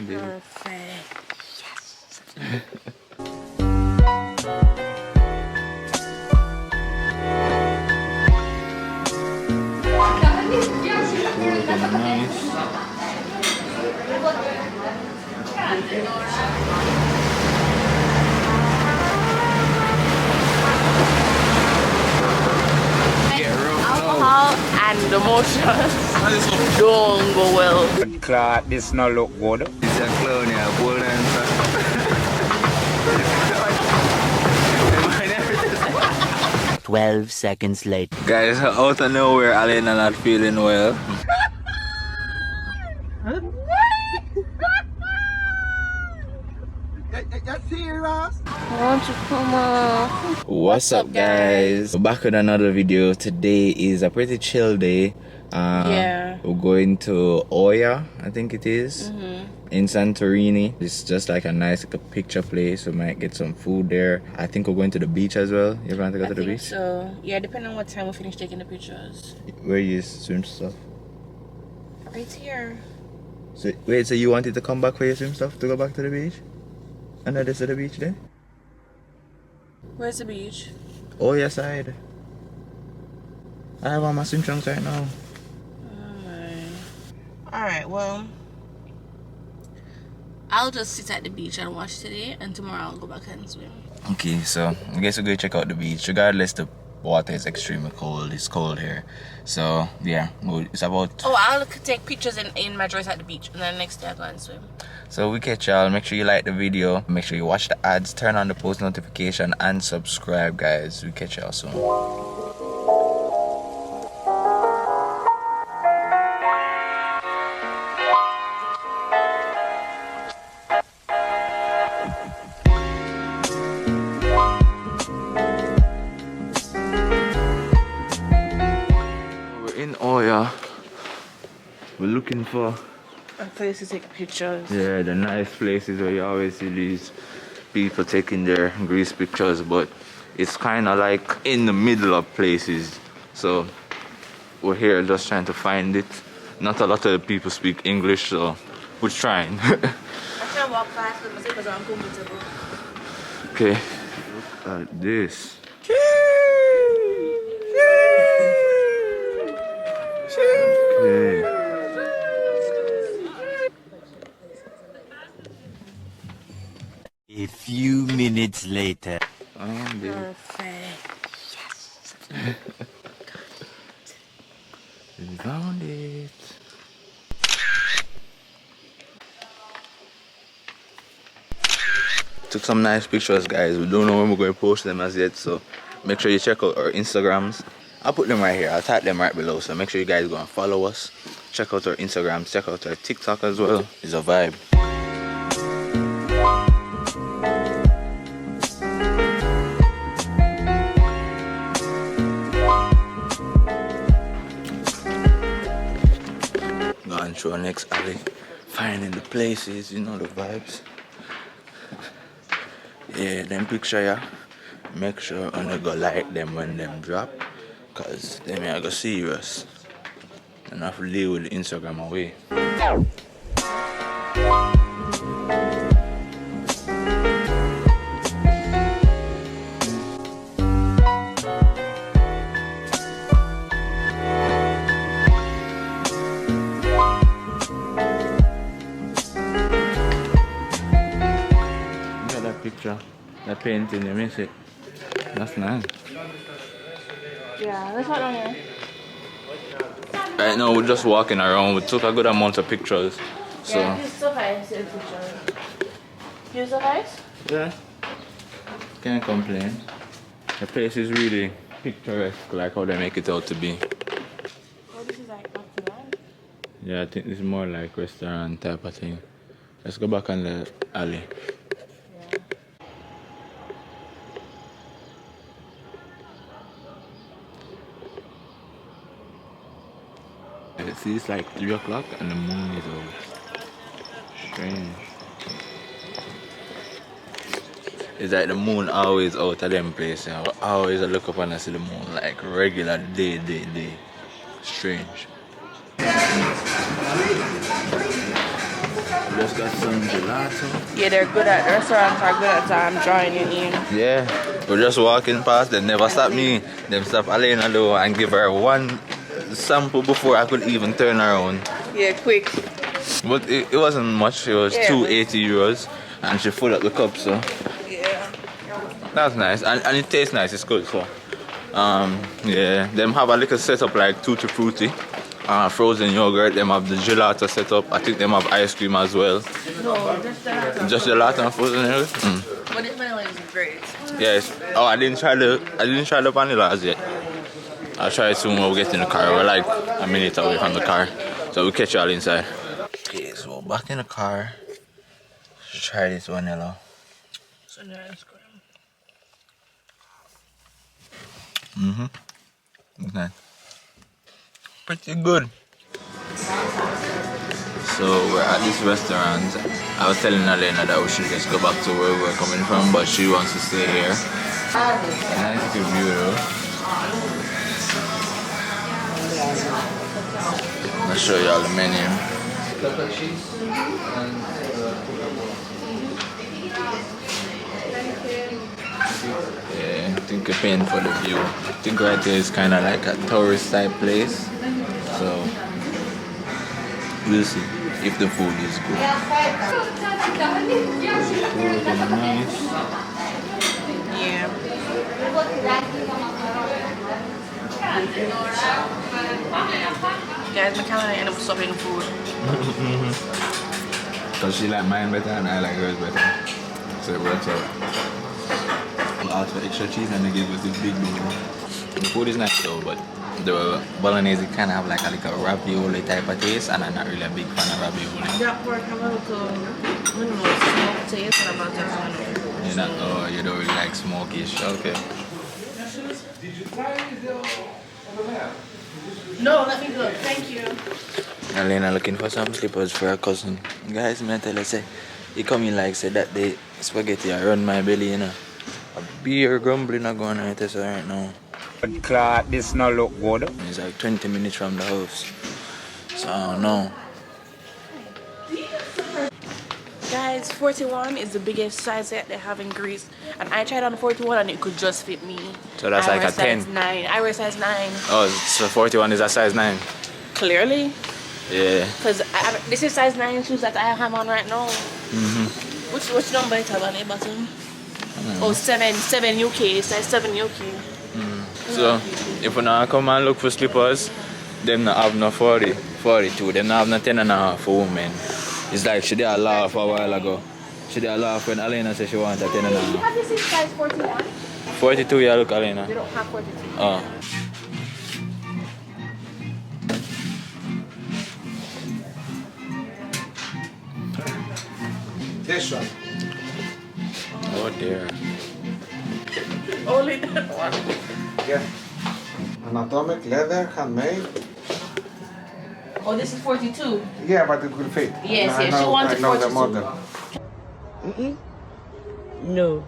Perfect. Yes. Alcohol and emotions don't go well. Cloth, this not look good. It's a clown, yeah, bold answer. 12 seconds later. Guys, out of nowhere, Alena not feeling well. What's up, guys? We're back with another video. Today is a pretty chill day. Yeah. We're going to OIA, I think it is, in Santorini. It's just like a nice picture place. We might get some food there. I think we're going to the beach as well. You want to go to the beach? So yeah, depending on what time we finish taking the pictures. Where you swim stuff? Right here. So wait, so you wanted to come back for your swim stuff to go back to the beach? And this is the beach there? Where's the beach? OIA side. I have on my swim trunks right now. Alright, well, I'll just sit at the beach and watch today, and tomorrow I'll go back and swim. Okay, so I guess we're going to check out the beach. Regardless, the water is extremely cold. It's cold here. So, yeah, it's about... Oh, I'll take pictures in my dress at the beach, and then next day I'll go and swim. So we catch y'all. Make sure you like the video. Make sure you watch the ads. Turn on the post notification and subscribe, guys. We catch y'all soon. Oh yeah, we're looking for A place to take pictures. the nice places where you always see these people taking their grease pictures, but it's kind of like in the middle of places. So we're here just trying to find it. Not a lot of people speak English, so we're trying. I can't walk fast because I'm comfortable. Okay, look at this. Okay. A few minutes later. Perfect. Yes. We found it. Took some nice pictures, guys. We don't know when we're going to post them as yet, so make sure you check out our Instagrams. I'll put them right here. I'll type them right below, so make sure you guys go and follow us. Check out our Instagrams, check out our TikTok as well. It's a vibe. Go and show next alley. Finding the places, you know the vibes. Yeah, them picture, yeah. Make sure you go like them when them drop, cause they may go serious. And I have to deal with the Instagram away. Look at that picture, that painting, you miss it. That's nice. Yeah, let's walk down here. Right now we're just walking around. We took a good amount of pictures. So Yeah, this suffice in pictures. You suffice? yeah, can't complain. The place is really picturesque, like how they make it out to be. Oh, this is like restaurant. Yeah, I think this is more like restaurant type of thing. Let's go back on the alley. See, it's like 3 o'clock and the moon is out. Strange. It's like the moon always out of them places. I always look up and I see the moon like regular day. Strange. Just got some gelato. Yeah, they're good at restaurants are good at drawing you in. Yeah, we're just walking past. They never stop me. They stop Alena though and give her one sample before I could even turn around. Yeah, quick. But it wasn't much. It was Yeah, 280 euros, and she filled up the cup. So Yeah. that's nice, and it tastes nice. It's good. So yeah, them have a little setup like tutti frutti. Frozen yogurt, them have the gelato set up. I think them have ice cream as well. No, just gelato. Just gelato and frozen yogurt? But this vanilla is great. Yes. Oh, I didn't try the vanilla as yet. I'll try it soon when we get in the car. We're like a minute away from the car. So we'll catch y'all inside. Okay, so back in the car. Let's try this vanilla. So ice cream. Okay. Pretty good. So we're at this restaurant. I was telling Alena that we should just go back to where we're coming from, but she wants to stay here. Nice view though. I'll show y'all the menu. Yeah, I think we're paying for the view. I think right there is kind of like a tourist type place. So we'll see if the food is good. Nice. Yeah. Guys, my camera ended up stopping food. Because she like mine better and I like hers better. So it works out. We asked for extra cheese and they gave us this big bowl. The food is nice though, but the bolognese kind of have like a little ravioli type of taste, and I'm not really a big fan of ravioli. That pork have a little, smoked taste, and I'm not that You don't really like smokish. Okay. No, let me go. Thank you. Alena looking for some slippers for her cousin. Guys, me tell her say, he come in like said that the spaghetti I run my belly, you know. A beer grumbling not going on it right now. But cloth, this not look good. It's like 20 minutes from the house. So I don't know. Guys, 41 is the biggest size that they have in Greece, and I tried on 41 and it could just fit me. So that's like a 10. Size 9. I wear size 9. Oh, so 41 is a size 9? Clearly. Yeah. Because this is size 9 shoes that I have on right now. Which number is it on the bottom? Oh, 7 UK, size 7 UK. So, if we now come and look for slippers, them not have no 40, 42, them not have no 10.5 for women. It's like she did a laugh a while ago. She did a laugh when Alena said she wanted a 10.5. You have this in size 41? 42, yeah, look, Alena. They don't have 42. Oh. This one. Oh dear. Only that one. Yeah. Anatomic, leather, handmade. Oh, this is 42. Yeah, but it will fit. Yes, I yes, know, she wanted I know 42. the model. No.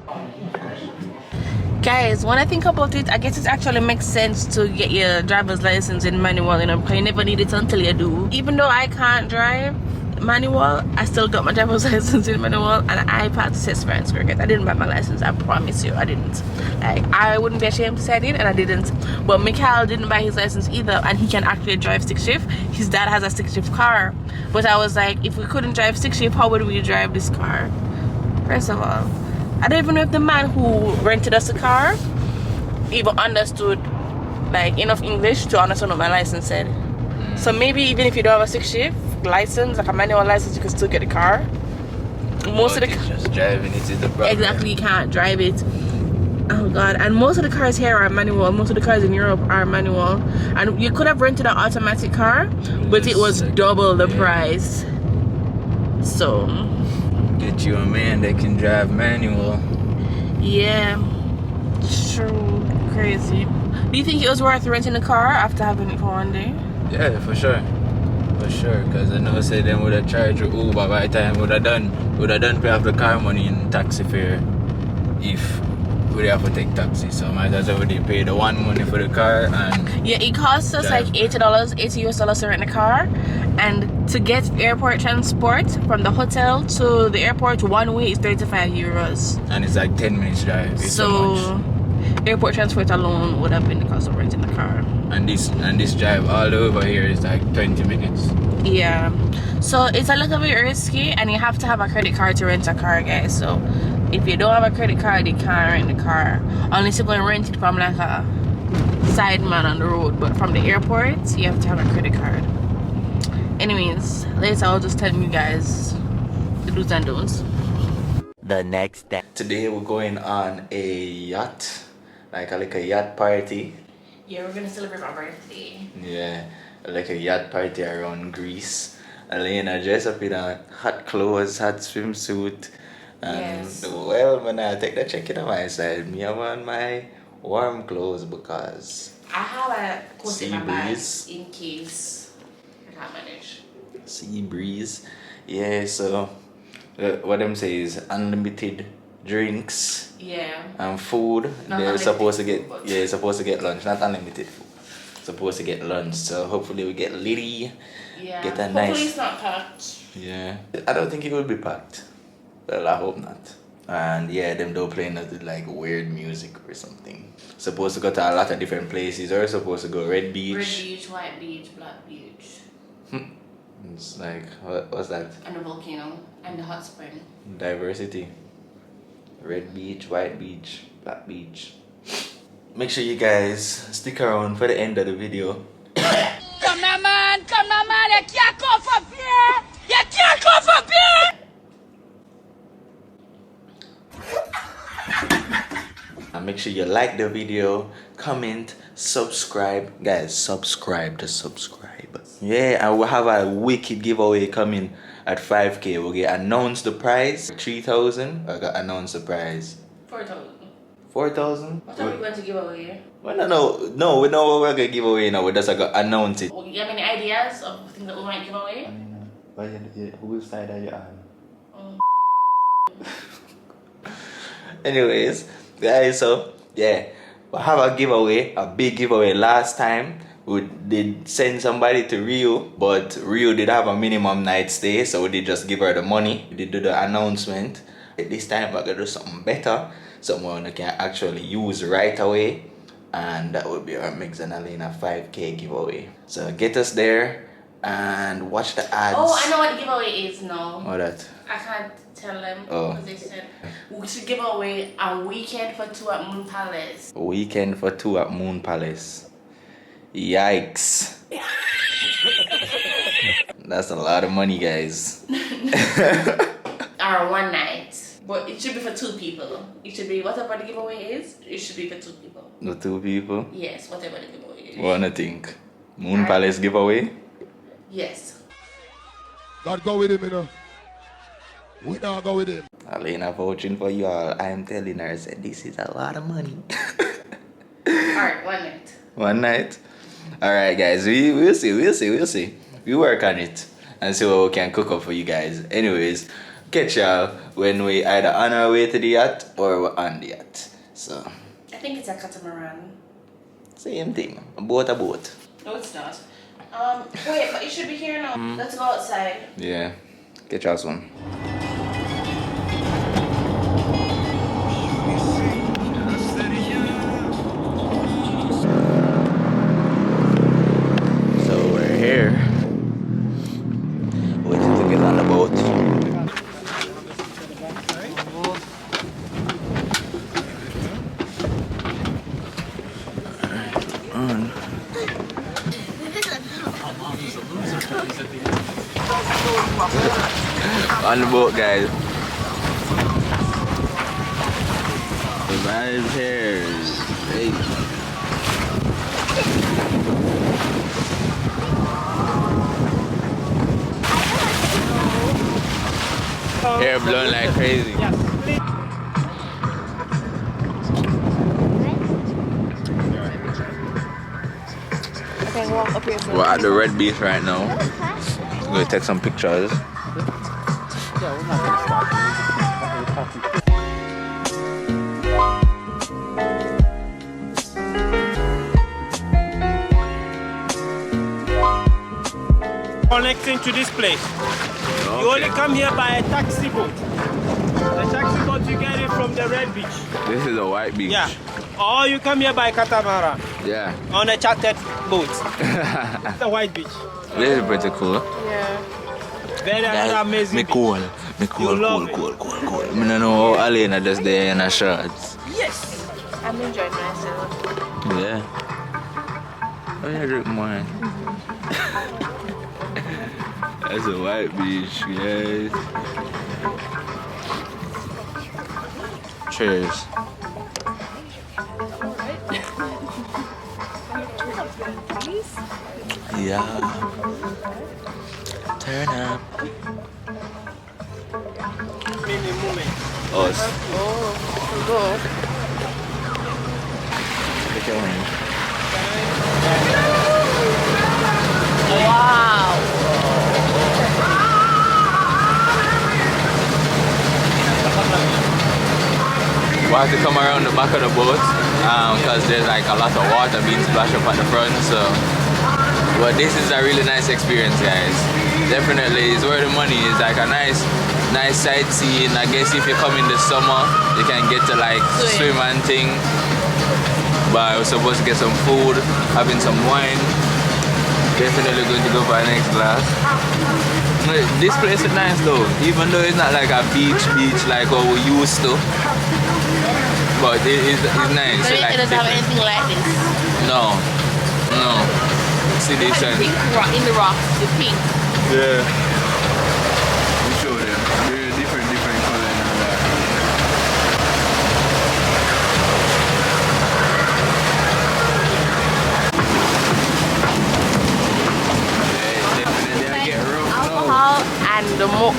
Guys, when I think about it, I guess it actually makes sense to get your driver's license in manual, you know, because you never need it until you do. Even though I can't drive manual, I still got my driver's license in manual, and I passed the test for cricket. I didn't buy my license, I promise you, I didn't. Like, I wouldn't be ashamed to say I did, and I didn't. But Mikhail didn't buy his license either, and he can actually drive stick shift. His dad has a stick shift car. But I was like, if we couldn't drive stick shift, how would we drive this car? First of all, I don't even know if the man who rented us a car even understood like enough English to understand what my license said. So maybe even if you don't have a stick shift license, like a manual license, you can still get a car. Most of the just driving it is the problem. exactly, you can't drive it. Oh god. And most of the cars here are manual. Most of the cars in Europe are manual. And you could have rented an automatic car, but it was double the price. So Get you a man that can drive manual. yeah, true. Crazy. Do you think it was worth renting a car after having it for one day? Yeah, for sure. For sure, because I know say them would have charged you Uber by the time would have done pay off the car money and taxi fare if we have to take taxi, so might as well they pay the one money for the car and Yeah, it costs us drive. like $80, $80 to rent the car, and to get airport transport from the hotel to the airport one way is €35. and it's like 10 minutes drive. It's so much. Airport transport alone would have been the cost of renting the car. And this drive all over here is like 20 minutes. Yeah, so it's a little bit risky, and you have to have a credit card to rent a car, guys. So if you don't have a credit card, you can't rent the car unless you're going to rent it from like a sideman on the road. But from the airport, you have to have a credit card. Anyways, later I'll just tell you guys the do's and don'ts. The next day. Today we're going on a yacht, like a yacht party. Yeah, we're gonna celebrate my birthday. Yeah, like a yacht party around Greece. Alena dressed up in a hot clothes, hot swimsuit. And Yes. well, when I take the check in on my side, me I want my warm clothes because I have a coat in my bag breeze. in case I can't manage. Sea breeze. Yeah, so what them say is unlimited drinks Yeah. and food. Not They're unlimited supposed to get food, but- supposed to get lunch, not unlimited food. Supposed to get lunch. So hopefully we get litty. Yeah. Get a Hopefully nice. it's not packed. Yeah. I don't think it will be packed. Well, I hope not. And yeah, them don't play nothing like weird music or something. Supposed to go to a lot of different places. Or supposed to go Red Beach. Red beach, white beach, black beach, It's like what's that? and the volcano, and the hot spring. Diversity. Red Beach, White Beach, Black Beach. Make sure you guys stick around for the end of the video. Come now, man, you can't go for beer! You can't go for beer! And make sure you like the video, comment, subscribe. Guys, subscribe to subscribe. Yeah, and we'll have a wicked giveaway coming at 5K. We'll get announced the prize. 3,000. I got announced the prize. 4,000. 4,000? What are we going to give away? Well, no, we know what we're gonna give away now. We just got announce it. Well, you have any ideas of things that we might give away? Whose side are you on? Oh. Anyways, guys, so yeah, we have a giveaway, a big giveaway. Last time we did send somebody to Rio, but Rio did have a minimum night stay, so we did just give her the money. We did do the announcement. This time we're gonna do something better, something we can actually use right away, and that would be our Meggs and Alena 5K giveaway. So get us there and watch the ads. Oh, I know what the giveaway is now. What that? I can't tell them Oh. because they said we should give away a weekend for 2 at Moon Palace. Weekend for 2 at Moon Palace. Yikes. That's a lot of money, guys. Or 1 night. But it should be for 2 people. It should be whatever the giveaway is, it should be for 2 people. The 2 people. Yes, whatever the giveaway is. Wanna think? Moon Palace giveaway? Yes. God go with him, you know. We not go with him. Alena vouching for you all. I'm telling her, said this is a lot of money. Alright, 1 night. 1 night. Alright, guys, we'll see. We work on it and see what we can cook up for you guys. Anyways, catch y'all when we either on our way to the yacht or we're on the yacht. So, I think it's a catamaran. same thing. A boat. No, it's not. Wait, but it should be here now. Let's go outside. Yeah. Catch y'all soon. So we're here. Waiting to get on the boat. On the boat, guys. The vibes here. Hey. Hair blowing like crazy. Okay, walk up here. We're at the Red Beach right now. I'm gonna take some pictures. connecting to this place. You only come here by a taxi boat. The taxi boat you get it from the red beach. This is a white beach. Yeah. Or you come here by catamaran. Yeah. On a chartered boat. The white beach. This is pretty cool. Yeah. Very amazing. Me beach. cool. Me You love cool. Me don't know how Alena just there in a shorts. Yes. I'm enjoying myself. Yeah. Oh, yeah, drink mine. That's a white beach, guys. Cheers. Yeah. Turn up. Mini moment. Us. Oh, go. Look at him. Wow. We have to come around the back of the boat because there's like a lot of water being splashed up at the front. So, but this is a really nice experience, guys. Definitely, it's where the money is. Like a nice sightseeing. I guess if you come in the summer, you can get to like swim and thing. But I was supposed to get some food, having some wine. Definitely going to go for our next glass. This place is nice though, even though it's not like a beach like what we used to. But it's nice. So like it doesn't have anything like this. No. See this Like one? the pink rock in the rocks, the pink. Yeah. We show them. They're different color and all that. Yeah, definitely I get rough now. Alcohol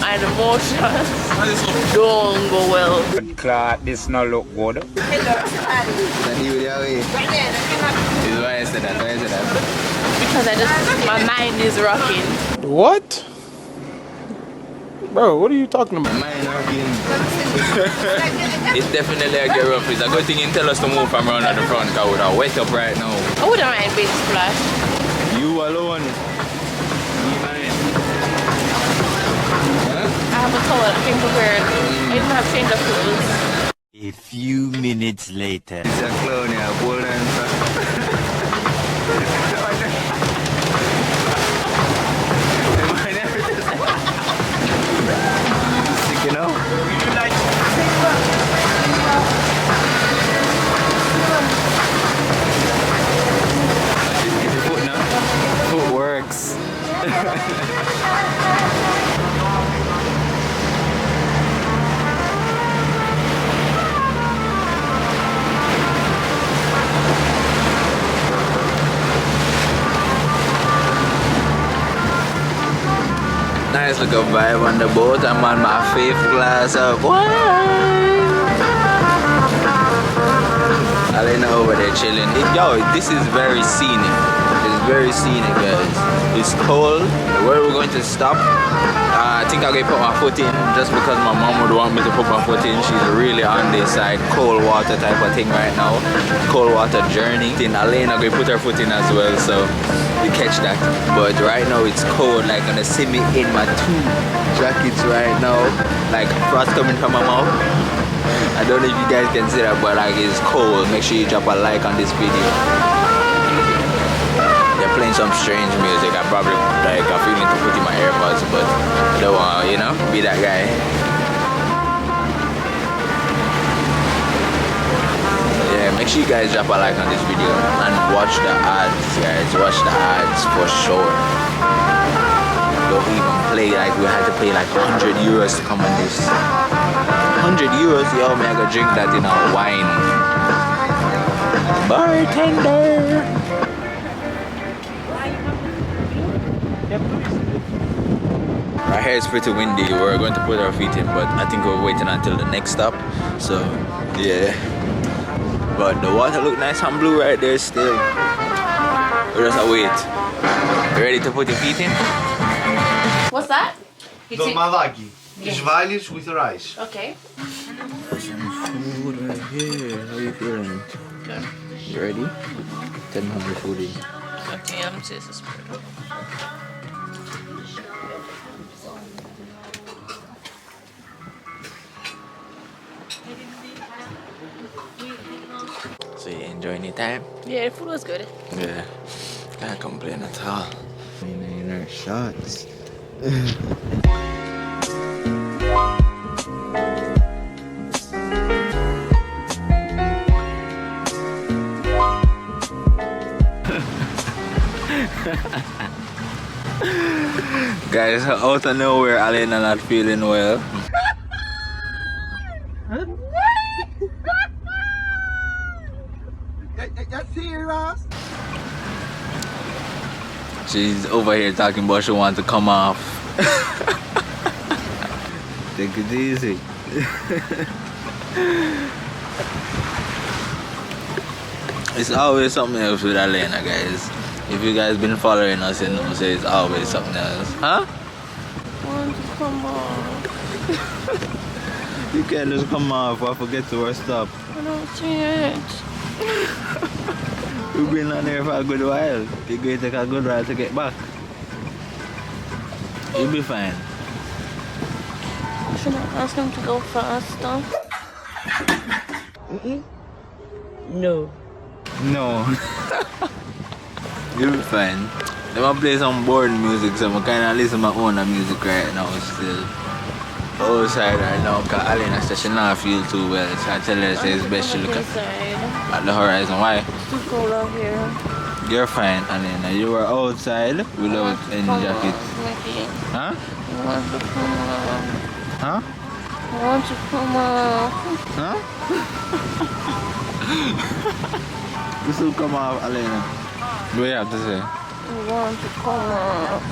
and the motions don't go well. Cloth, this no look good. Is why I said that. Because my mind is rocking. What? Bro, what are you talking about? Mine again. It's definitely a get rough. It's a good thing you tell us to move from around at the front because we're wet up right now. I wouldn't mind being splashed. You alone. Me mine. I have a towel, I came prepared. I didn't have change of clothes. A few minutes later. It's a clown, yeah, bold and sick, you know? Foot now. Foot works. Nice little vibe on the boat. I'm on my 5th glass of wine. Alena over there chilling. Yo, this is very scenic. It's very scenic, guys. It's cold. Where we're going to stop? I think I'm going to put my foot in just because my mom would want me to put my foot in. She's really on this side, cold water type of thing right now. Cold water journey. Then Alena going to put her foot in as well, so you catch that. But right now it's cold, like gonna see me in my 2 jackets right now. Like frost coming from my mouth. I don't know if you guys can see that, but like it's cold. Make sure you drop a like on this video. They're playing some strange music. I probably like I feel need to put in my AirPods, but I don't want, you know, be that guy. Yeah, make sure you guys drop a like on this video and watch the ads, guys. Watch the ads for sure. Don't even play like we had to pay like 100 euros to come on this. 100 euros, yo, man, I gotta drink that in our wine. Bartender. Right here it's pretty windy. We're going to put our feet in, but I think we're waiting until the next stop. So yeah, but the water look nice and blue right there still. We're just wait. You ready to put your feet in? What's that? Dolmadaki. Isvalius with rice. Okay. Food right here. How you feeling? Good. You ready? 10 hungry foodie. Okay, I'm just a spoon. So you enjoying your time? Yeah, the food was good. Yeah. Can't complain at all. In our shots. Guys, out of nowhere, Alena not feeling well. She's over here talking about she wants to come off. Take it easy. It's always something else with Alena, guys. If you guys been following us, you know, say it's always something else. Huh? I want to come off. You can't just come off or forget to our stop. I don't see it. We've been on there for a good while. It's going to take a good while to get back. You'll be fine. Should I ask him to go faster? No. No. You'll be fine. I'm gonna play some board music, so I'm kind of listen to my own music right now still. Outside right now, because Alena said she not feel too well, so I tell her it's best she look at the horizon. Why? It's too cold out here. You're fine, Alena. You were outside without any jacket. Huh? I want to come off. Huh? I want to come off. Huh? This will come off, Alena. What do you have to say? I want to come off.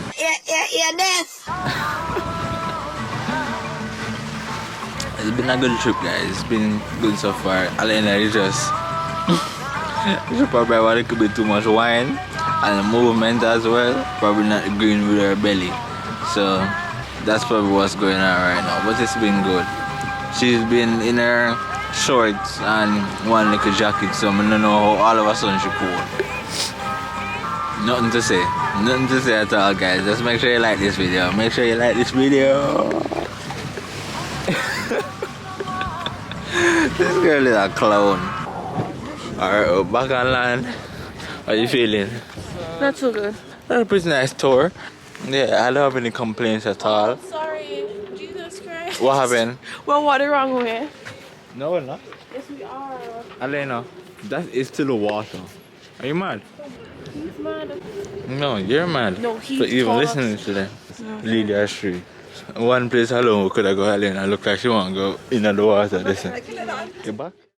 It's been a good trip, guys. It's been good so far. Alena is just she probably have a little bit too much wine and the movement as well. Probably not agreeing with her belly. So that's probably what's going on right now. But it's been good. She's been in her shorts and one little jacket, so I don't know how all of a sudden she cool. Nothing to say. Nothing to say at all, guys. Just make sure you like this video. Make sure you like this video. This girl is a clown. Alright, we're back on land. How you feeling? Not too good. A pretty nice tour. Yeah, I don't have any complaints at all. Sorry. Jesus Christ. What happened? Well, what the wrong way? No, we're not. Yes, we are. Alena, that is still the water. Are you mad? He's mad. No, you're mad. No, he for even talks. listening to them. Lead their street. One place alone we could have go Alena. Look like she want to go in the water. Listen. Get back.